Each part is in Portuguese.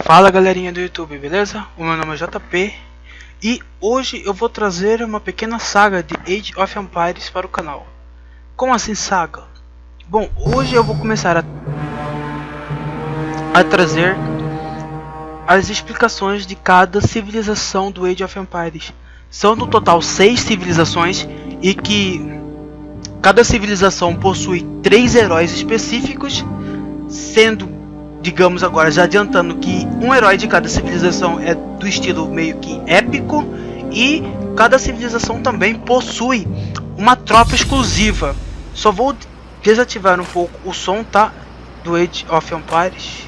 Fala galerinha do YouTube, beleza? O meu nome é JP e hoje eu vou trazer uma pequena saga de Age of Empires para o canal. Como assim saga? Bom, hoje eu vou começar a trazer as explicações de cada civilização do Age of Empires. São no total 6 civilizações e que cada civilização possui 3 heróis específicos, sendo, digamos agora, já adiantando que um herói de cada civilização é do estilo meio que épico, e cada civilização também possui uma tropa exclusiva. Só vou desativar um pouco o som, tá? Do Age of Empires.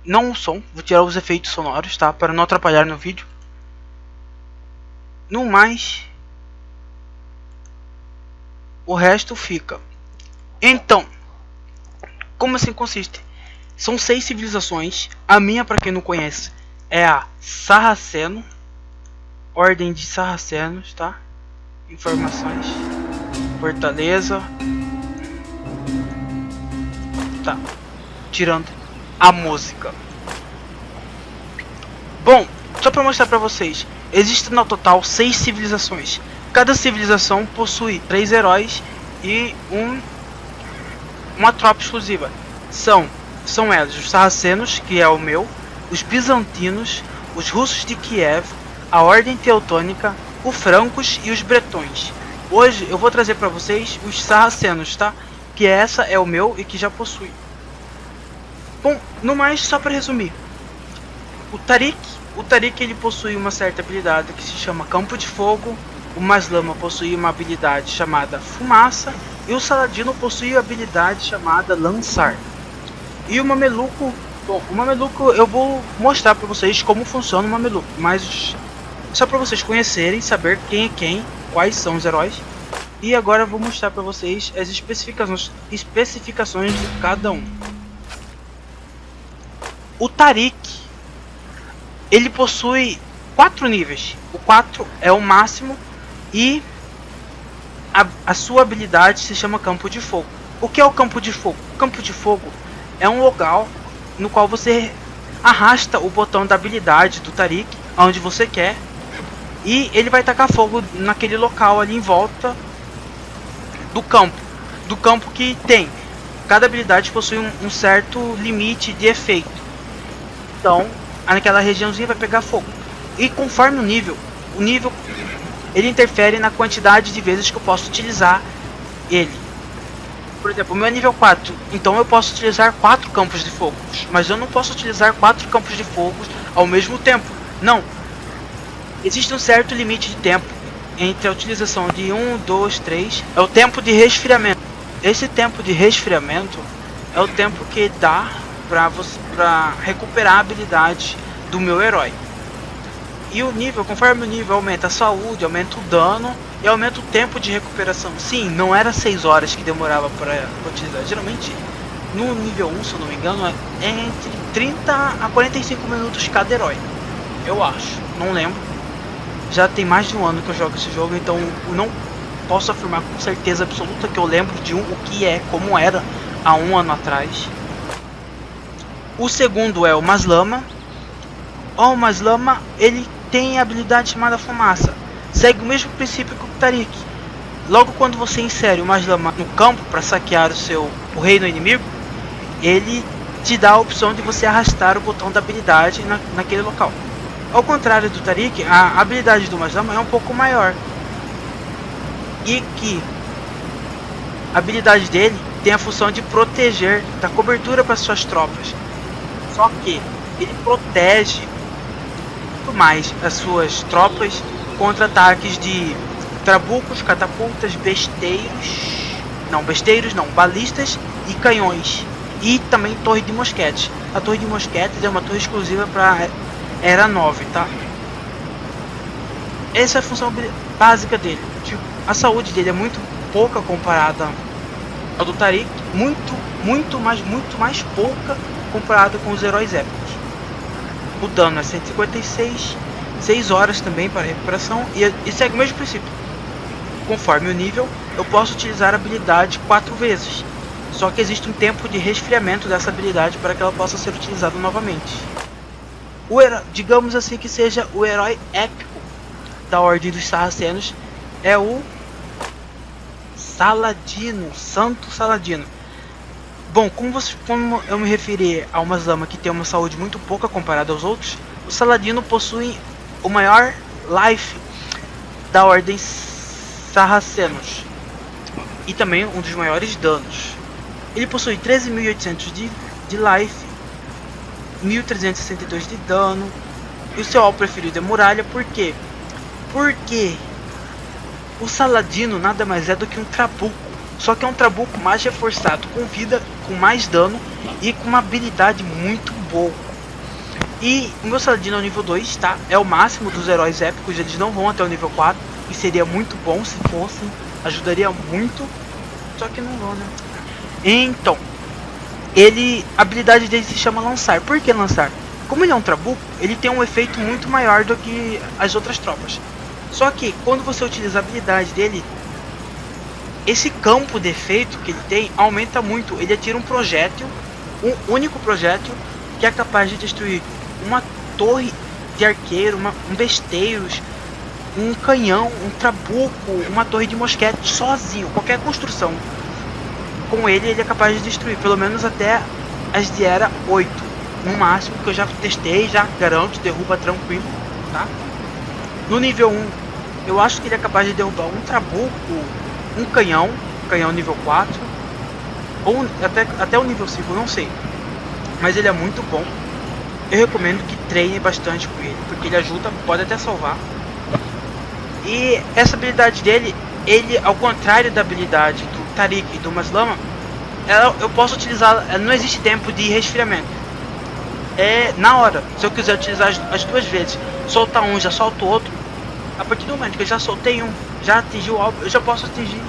Não o som, vou tirar os efeitos sonoros, tá? Para não atrapalhar no vídeo. No mais, o resto fica. Então, como assim consiste? São 6 civilizações. A minha, para quem não conhece, é a Sarraceno. Ordem de Sarracenos, tá? Informações. Fortaleza. Tá. Tirando a música. Bom, só para mostrar para vocês, existem no total 6 civilizações. Cada civilização possui 3 heróis e uma tropa exclusiva. São elas os sarracenos, que é o meu, os bizantinos, os russos de Kiev, a ordem teutônica, os francos e os bretões. Hoje eu vou trazer para vocês os sarracenos, tá? Que essa é o meu e que já possui. Bom, no mais, só para resumir, o Tariq ele possui uma certa habilidade que se chama Campo de Fogo. O Maslama possui uma habilidade chamada Fumaça, e o Saladino possui a habilidade chamada Lançar. E o Mameluco, bom, o Mameluco eu vou mostrar para vocês como funciona o Mameluco, mas só para vocês conhecerem, saber quem é quem, quais são os heróis. E agora eu vou mostrar para vocês as especificações de cada um. O Tariq, ele possui 4 níveis. O 4 é o máximo e a sua habilidade se chama Campo de Fogo. O que é o Campo de Fogo? O Campo de Fogo é um local no qual você arrasta o botão da habilidade do Tariq aonde você quer, e ele vai tacar fogo naquele local ali em volta do campo que tem. Cada habilidade possui um certo limite de efeito. Então, naquela regiãozinha vai pegar fogo. E conforme o nível ele interfere na quantidade de vezes que eu posso utilizar ele. Por exemplo, o meu é nível 4, então eu posso utilizar 4 campos de fogo. Mas eu não posso utilizar 4 campos de fogo ao mesmo tempo. Não. Existe um certo limite de tempo entre a utilização de 1, 2, 3. É o tempo de resfriamento. Esse tempo de resfriamento é o tempo que dá para recuperar a habilidade do meu herói. E o nível, conforme o nível aumenta a saúde, aumenta o dano e aumenta o tempo de recuperação. Sim, não era 6 horas que demorava para utilizar. Geralmente no nível 1, se eu não me engano, é entre 30 a 45 minutos cada herói. Eu acho, não lembro. Já tem mais de um ano que eu jogo esse jogo, então eu não posso afirmar com certeza absoluta que eu lembro de o que é, como era há um ano atrás. O segundo é o Maslama. O Maslama, ele tem a habilidade chamada Fumaça. Segue o mesmo princípio que o Tariq. Logo quando você insere o Maslama no campo para saquear o reino inimigo, ele te dá a opção de você arrastar o botão da habilidade naquele local. Ao contrário do Tariq, a habilidade do Maslama é um pouco maior. E que a habilidade dele tem a função de proteger, dar cobertura para suas tropas. Só que ele protege muito mais as suas tropas contra ataques de trabucos, catapultas, balistas e canhões. E também torre de mosquetes. A torre de mosquetes é uma torre exclusiva para Era 9, tá? Essa é a função básica dele. A saúde dele é muito pouca comparada ao do Tariq, muito mais pouca comparado com os heróis épicos. O dano é 156, 6 horas também para recuperação, e segue o mesmo princípio. Conforme o nível, eu posso utilizar a habilidade 4 vezes. Só que existe um tempo de resfriamento dessa habilidade para que ela possa ser utilizada novamente. Digamos assim que seja o herói épico da Ordem dos Sarracenos é o Saladino, Santo Saladino. Bom, como eu me referi a uma Zama que tem uma saúde muito pouca comparada aos outros, o Saladino possui o maior life da Ordem Sarracenos e também um dos maiores danos. Ele possui 13.800 de life, 1.362 de dano, e o seu alvo preferido é Muralha. Por quê? Porque o Saladino nada mais é do que um trabuco, só que é um trabuco mais reforçado, com vida, com mais dano e com uma habilidade muito boa. E o meu Saladino é o nível 2, tá? É o máximo dos heróis épicos, eles não vão até o nível 4, e seria muito bom se fossem, ajudaria muito, só que não vão, né? Então, a habilidade dele se chama Lançar. Por que Lançar? Como ele é um trabuco, ele tem um efeito muito maior do que as outras tropas. Só que quando você utiliza a habilidade dele, esse campo de efeito que ele tem aumenta muito. Ele atira um projétil, um único projétil, que é capaz de destruir uma torre de arqueiro, um besteiros, um canhão, um trabuco, uma torre de mosquete sozinho. Qualquer construção com ele é capaz de destruir, pelo menos até as de era 8 no máximo, que eu já testei, já garanto, derruba tranquilo, tá? No nível 1 eu acho que ele é capaz de derrubar um trabuco, um canhão nível 4, ou até o nível 5, não sei, mas ele é muito bom. Eu recomendo que treine bastante com ele, porque ele ajuda, pode até salvar. E essa habilidade dele, ele, ao contrário da habilidade do Tariq e do Maslama, eu posso utilizar, não existe tempo de resfriamento. É na hora. Se eu quiser utilizar as duas vezes, soltar um, já solto o outro, a partir do momento que eu já soltei um, já atingi o alvo, eu já posso atingir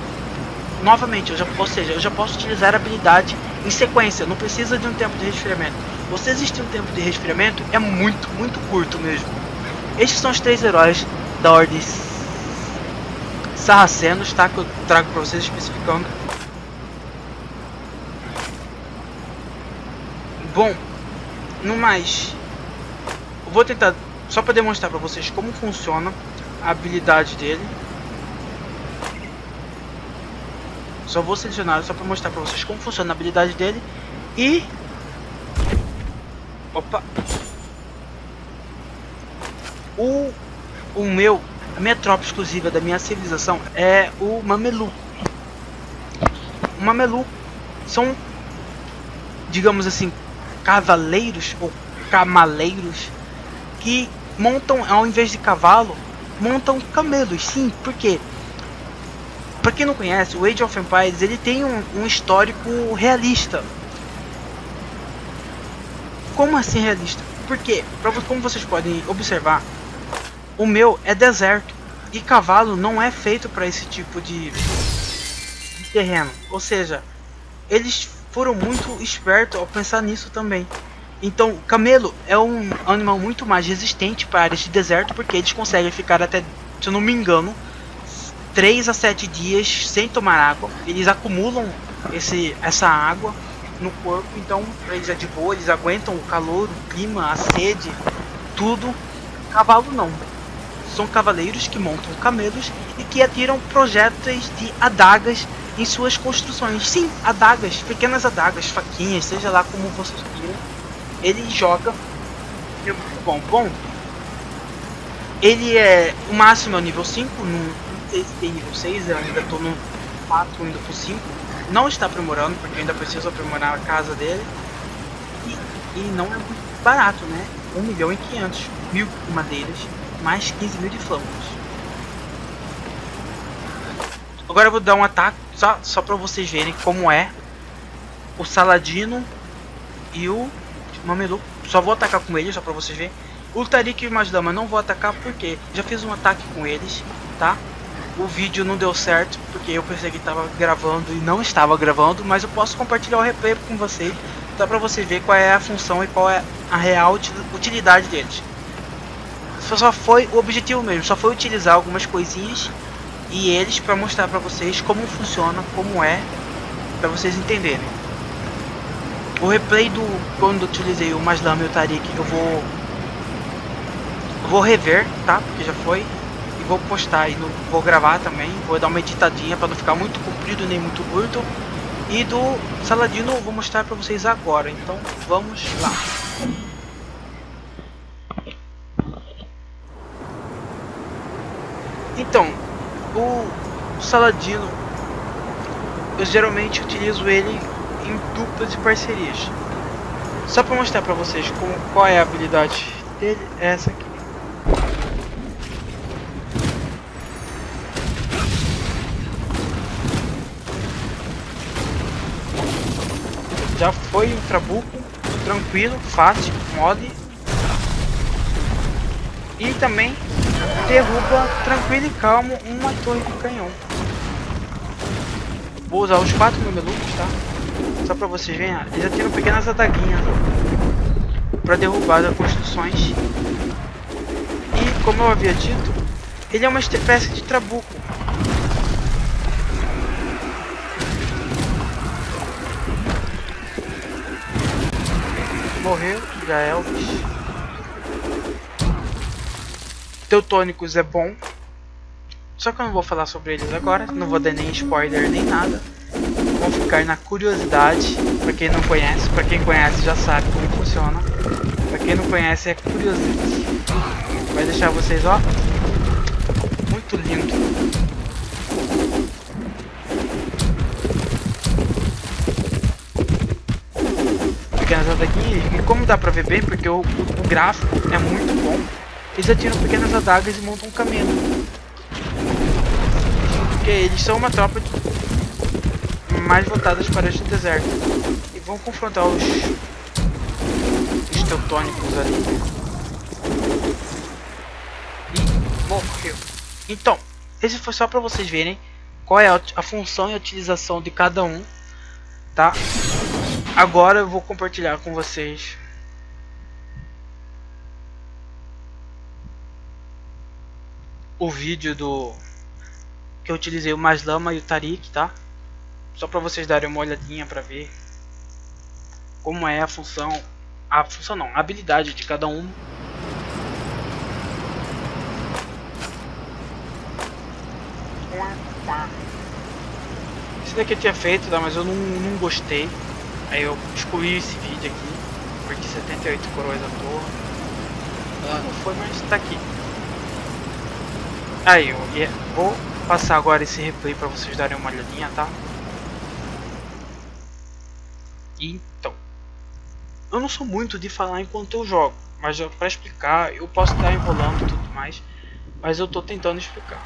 novamente, ou seja, eu já posso utilizar a habilidade em sequência, não precisa de um tempo de resfriamento. Se existe um tempo de resfriamento, é muito curto mesmo. Estes são os 3 heróis da Ordem Sarracenos, tá? Que eu trago para vocês especificando. Bom, no mais, eu vou tentar só para demonstrar para vocês como funciona a habilidade dele. Só vou selecionar só para mostrar para vocês como funciona a habilidade dele. E opa, a minha tropa exclusiva da minha civilização é o Mameluco. O Mameluco são, digamos assim, cavaleiros ou camaleiros que montam, ao invés de cavalo, montam camelos. Sim, porque para quem não conhece, o Age of Empires ele tem um histórico realista. Como assim realista? Porque, como vocês podem observar, o meu é deserto e cavalo não é feito para esse tipo de terreno. Ou seja, eles foram muito espertos ao pensar nisso também. Então, camelo é um animal muito mais resistente para áreas de deserto, porque eles conseguem ficar até, se eu não me engano, 3 a 7 dias sem tomar água. Eles acumulam essa água no corpo, então pra eles é de boa, eles aguentam o calor, o clima, a sede, tudo. Cavalo não. São cavaleiros que montam camelos e que atiram projéteis de adagas em suas construções. Sim, adagas, pequenas adagas, faquinhas, seja lá como vocês queiram. Ele joga. É muito bom. Bom, ele é o máximo é o nível 5, não sei se tem nível 6, eu ainda tô no 4 indo pro 5. Não está aprimorando, porque eu ainda preciso aprimorar a casa dele. E não é muito barato, né? 1.500.000 de madeiras, mais 15.000 de flancos. Agora eu vou dar um ataque, só para vocês verem como é o Saladino e o Mameluco. Só vou atacar com eles, só para vocês verem. O Tariq e o Majdama não vou atacar porque já fiz um ataque com eles, tá? O vídeo não deu certo porque eu pensei que estava gravando e não estava gravando, mas eu posso compartilhar o replay com vocês, só para você ver qual é a função e qual é a real utilidade deles. Só foi o objetivo mesmo, só foi utilizar algumas coisinhas e eles para mostrar para vocês como funciona, como é Pra vocês entenderem. O replay do quando eu utilizei o Maslam e o Tariq eu vou rever, tá? Porque já foi. E vou postar e vou gravar também. Vou dar uma editadinha para não ficar muito comprido nem muito curto. E do Saladino eu vou mostrar para vocês agora. Então vamos lá. Então, o Saladino eu geralmente utilizo ele em duplas e parcerias. Só para mostrar para vocês qual é a habilidade dele, é essa aqui. Já foi um trabuco tranquilo, fácil, mole. E também derruba tranquilo e calmo uma torre de canhão. Vou usar os 4 mamelucos, tá? Só pra vocês verem, eles atiram pequenas adaguinhas para derrubar as construções. E como eu havia dito, ele é uma espécie de trabuco. Morreu, já é Elvis. Teutônicos é bom. Só que eu não vou falar sobre eles agora. Não vou dar nem spoiler nem nada. Vamos ficar na curiosidade. Pra quem não conhece. Pra quem conhece já sabe como funciona. Pra quem não conhece é curiosidade. Vai deixar vocês, ó, muito lindo. Pequenas adaguinhas. E como dá pra ver bem, porque o gráfico é muito bom. Eles atiram pequenas adagas e montam um caminho. Porque eles são uma tropa mais voltadas para este deserto. E vão confrontar os teutônicos ali. E morreu. Então, esse foi só para vocês verem qual é a função e a utilização de cada um, tá? Agora eu vou compartilhar com vocês o vídeo que eu utilizei o Maslam e o Tariq, tá? Só para vocês darem uma olhadinha para ver como é a função não, a habilidade de cada um. Esse daqui eu tinha feito, tá? Mas eu não gostei. Aí eu excluí esse vídeo aqui. Perdi 78 coroas à toa. Não foi, mas tá aqui. Aí eu vou passar agora esse replay para vocês darem uma olhadinha, tá? Então, eu não sou muito de falar enquanto eu jogo, mas para explicar eu posso estar enrolando e tudo mais, mas eu tô tentando explicar.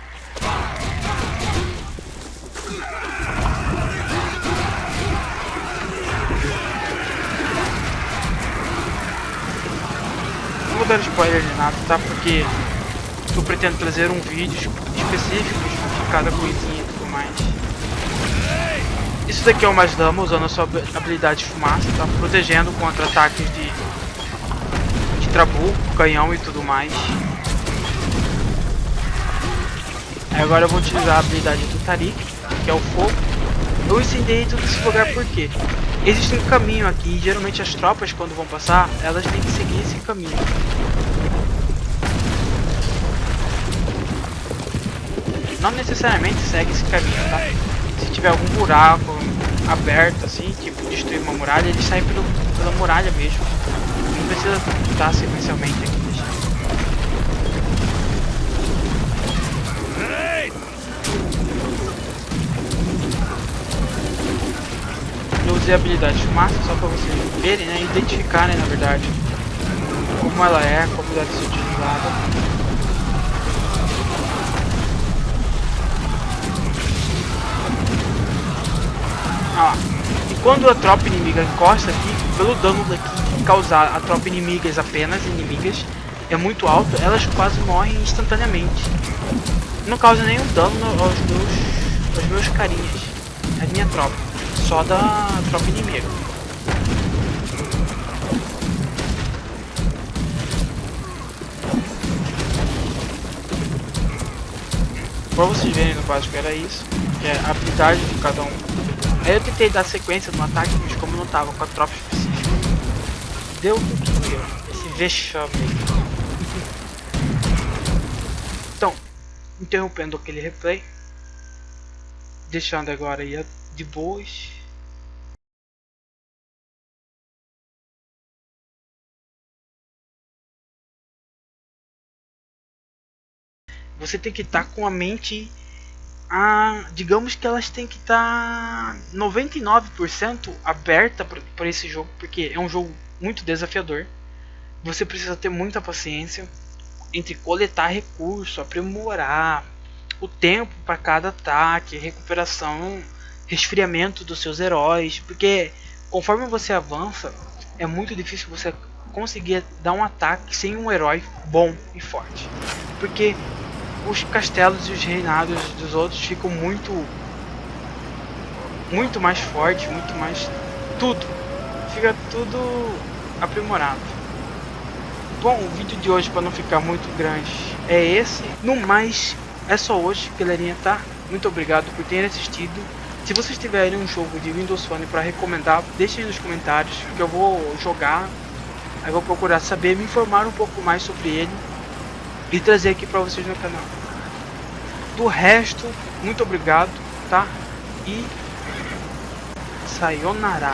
Não vou dar spoiler de nada, tá? Porque eu pretendo trazer um vídeo específico de cada coisinha e tudo mais. Isso daqui é o Maslam usando a sua habilidade de fumaça, tá? Protegendo contra ataques de trabuco, canhão e tudo mais. Aí agora eu vou utilizar a habilidade do Tariq, que é o fogo. Eu incendiei todo esse lugar porque existe um caminho aqui e geralmente as tropas quando vão passar, elas têm que seguir esse caminho. Não necessariamente segue esse caminho, tá? Se tiver algum buraco aberto assim, tipo destruir uma muralha, ele sai pela muralha mesmo. Não precisa estar sequencialmente aqui. Eu usei a habilidade de fumaça só para vocês verem, né? Identificarem, na verdade, como ela é, como deve ser utilizada. E quando a tropa inimiga encosta aqui, pelo dano daqui causar a tropa inimigas, apenas inimigas, é muito alto, elas quase morrem instantaneamente. Não causa nenhum dano aos meus carinhas, a minha tropa, só da tropa inimiga. Pra vocês verem no básico era isso, que é a habilidade de cada um. Aí eu tentei dar sequência no ataque, mas como não tava com a tropa específica, deu o que deu. Esse vexame. Então, interrompendo aquele replay, deixando agora aí de boas. Você tem que estar com a mente, digamos que elas têm que estar 99% aberta para esse jogo, porque é um jogo muito desafiador. Você precisa ter muita paciência entre coletar recurso, aprimorar o tempo para cada ataque, recuperação, resfriamento dos seus heróis, porque conforme você avança é muito difícil você conseguir dar um ataque sem um herói bom e forte, porque os castelos e os reinados dos outros ficam muito mais fortes, muito mais tudo, fica tudo aprimorado. Bom, o vídeo de hoje, para não ficar muito grande, é esse. No mais, é só hoje, galerinha, tá? Muito obrigado por terem assistido. Se vocês tiverem um jogo de Windows Phone para recomendar, deixem nos comentários, que eu vou jogar. Aí vou procurar saber, me informar um pouco mais sobre ele e trazer aqui para vocês no canal. Do resto, muito obrigado, tá? E sayonara.